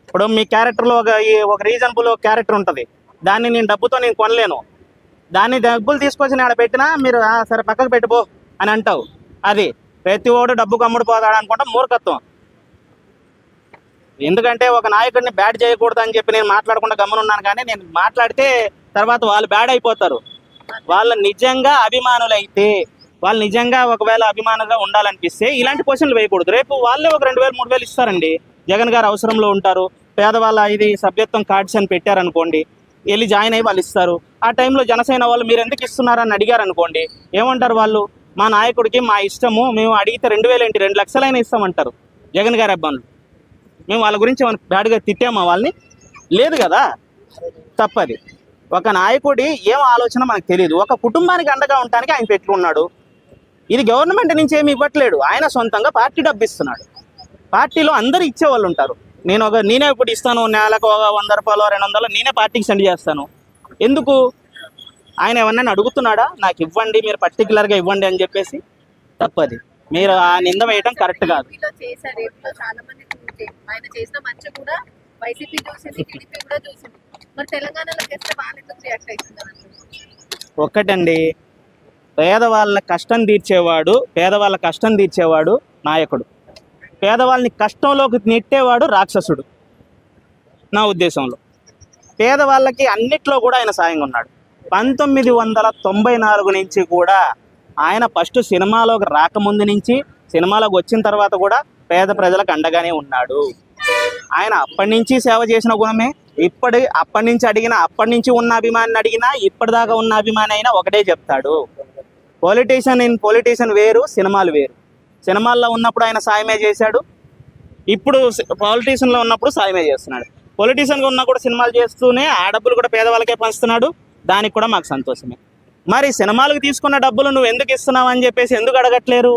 ఇప్పుడు మీ క్యారెక్టర్లో ఒక రీజనబుల్ క్యారెక్టర్ ఉంటుంది, దాన్ని నేను డబ్బుతో నేను కొనలేను. దాన్ని డబ్బులు తీసుకొచ్చి నేను పెట్టినా మీరు సరే పక్కకు పెట్టిపో అని అంటావు. అది ప్రతి ఓడు డబ్బుకు అమ్ముడుపోతాడు అనుకుంటా మూర్ఖత్వం. ఎందుకంటే ఒక నాయకుడిని బ్యాడ్ చేయకూడదు అని చెప్పి నేను మాట్లాడకుండా గమనున్నాను, కానీ నేను మాట్లాడితే తర్వాత వాళ్ళు బ్యాడ్ అయిపోతారు. వాళ్ళ నిజంగా అభిమానులైతే, వాళ్ళు నిజంగా ఒకవేళ అభిమానులుగా ఉండాలనిపిస్తే ఇలాంటి క్వశ్చన్లు వేయకూడదు. రేపు వాళ్ళే ఒక 2000 3000 ఇస్తారండి. జగన్ గారు అవసరంలో ఉంటారు, పేదవాళ్ళ ఇది సభ్యత్వం కార్డ్స్ అని పెట్టారనుకోండి, వెళ్ళి జాయిన్ అయ్యి వాళ్ళు ఇస్తారు. ఆ టైంలో జనసేన వాళ్ళు మీరు ఎందుకు ఇస్తున్నారని అడిగారు అనుకోండి, ఏమంటారు వాళ్ళు, మా నాయకుడికి మా ఇష్టము, మేము అడిగితే 2000 ఏంటి 2 లక్షలైనా ఇస్తామంటారు జగన్ గారి అబ్బాయిలు. మేము వాళ్ళ గురించి ఏమైనా బ్యాడ్గా తిట్టామా వాళ్ళని? లేదు కదా, తప్పది. ఒక నాయకుడి ఏం ఆలోచన మనకు తెలియదు. ఒక కుటుంబానికి అండగా ఉండడానికి ఆయన పెట్టుకున్నాడు. ఇది గవర్నమెంట్ నుంచి ఏమి ఇవ్వట్లేడు, ఆయన సొంతంగా పార్టీ డబ్బు ఇస్తున్నాడు. పార్టీలో అందరు ఇచ్చేవాళ్ళు ఉంటారు. నేనే ఇప్పుడు ఇస్తాను, నెలకు 100 రూపాయలు 200 నేనే పార్టీకి సెండ్ చేస్తాను. ఎందుకు? ఆయన ఎవరినైనా అడుగుతున్నాడా నాకు ఇవ్వండి, మీరు పర్టికులర్గా ఇవ్వండి అని చెప్పేసి? తప్పది. మీరు ఆ నింద వేయటం కరెక్ట్ కాదు. ఒక్కటండి, పేదవాళ్ళ కష్టం తీర్చేవాడు నాయకుడు, పేదవాళ్ళని కష్టంలోకి నెట్టేవాడు రాక్షసుడు. నా ఉద్దేశంలో పేదవాళ్ళకి అన్నిట్లో కూడా ఆయన సాయంగా ఉన్నాడు. 1994 నుంచి కూడా ఆయన ఫస్ట్ సినిమాలోకి రాకముందు నుంచి సినిమాలోకి వచ్చిన తర్వాత కూడా పేద ప్రజలకు అండగానే ఉన్నాడు. ఆయన అప్పటి నుంచి సేవ చేసిన గుణమే. అప్పటి నుంచి ఉన్న అభిమానిని అడిగినా ఇప్పటిదాకా ఉన్న అభిమాని అయినా ఒకటే చెప్తాడు, పొలిటీషియన్ వేరు, సినిమాలు వేరు. సినిమాల్లో ఉన్నప్పుడు ఆయన సాయమే చేశాడు, ఇప్పుడు పాలిటీషియన్లో ఉన్నప్పుడు సాయమే చేస్తున్నాడు. పొలిటీషియన్గా ఉన్నా కూడా సినిమాలు చేస్తూనే ఆ డబ్బులు కూడా పేదవాళ్ళకే పంచుతున్నాడు. దానికి కూడా మాకు సంతోషమే. మరి సినిమాలకు తీసుకున్న డబ్బులు నువ్వు ఎందుకు ఇస్తున్నావు అని చెప్పేసి ఎందుకు అడగట్లేరు?